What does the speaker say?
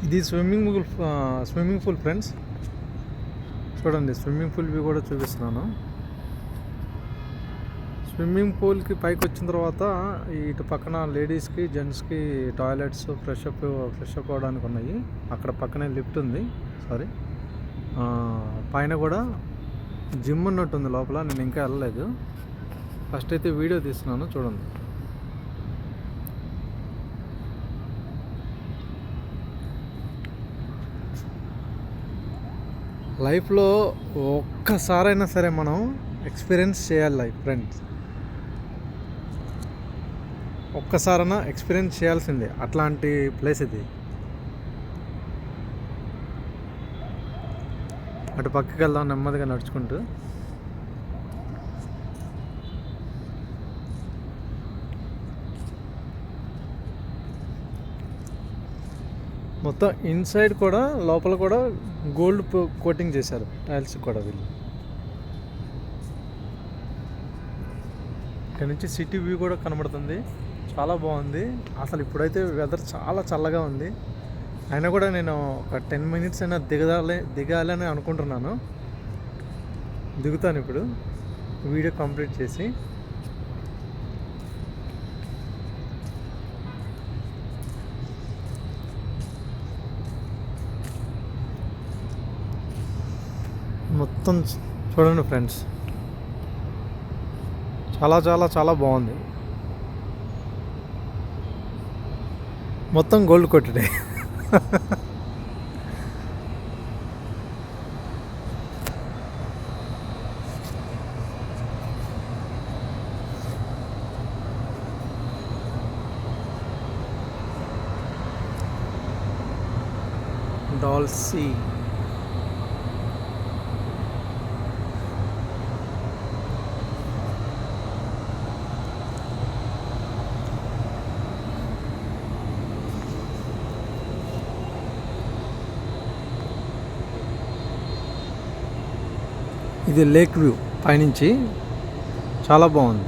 ఇది swimming pool friends. చూడండి, swimming pool view కూడా చూపిస్తున్నాను. స్విమ్మింగ్ పూల్కి పైకి వచ్చిన తర్వాత ఇటు పక్కన లేడీస్కి జెంట్స్కి టాయిలెట్స్ ఫ్రెష్ అప్ అవ్వడానికి ఉన్నాయి. అక్కడ పక్కనే లిఫ్ట్ ఉంది. సారీ, పైన కూడా జిమ్ ఉన్నట్టుంది లోపల. నేను ఇంకా వెళ్ళలేదు. ఫస్ట్ అయితే వీడియో తీస్తున్నాను, చూడండి. లైఫ్లో ఒక్కసారైనా సరే మనం ఎక్స్పీరియన్స్ చేయాలి ఫ్రెండ్స్. ఒక్కసారైనా ఎక్స్పీరియన్స్ చేయాల్సిందే అట్లాంటి ప్లేస్ ఇది. అటు పక్కకి వెళ్దాం నెమ్మదిగా నడుచుకుంటూ. మొత్తం ఇన్సైడ్ కూడా లోపల కూడా గోల్డ్ కోటింగ్ చేశారు టైల్స్ కూడా వీళ్ళు. ఇక్కడ నుంచి సిటీ వ్యూ కూడా కనబడుతుంది. చాలా బాగుంది. అసలు ఇప్పుడైతే వెదర్ చాలా చల్లగా ఉంది. అయినా కూడా నేను ఒక 10 minutes అయినా దిగాలని అనుకుంటున్నాను. దిగుతాను ఇప్పుడు వీడియో కంప్లీట్ చేసి. మొత్తం చూడండి ఫ్రెండ్స్, చాలా చాలా చాలా బాగుంది. మొత్తం గోల్డ్ కొట్టడే. డాల్సీ ఇది లేక్ వ్యూ పైనుంచి చాలా బాగుంది.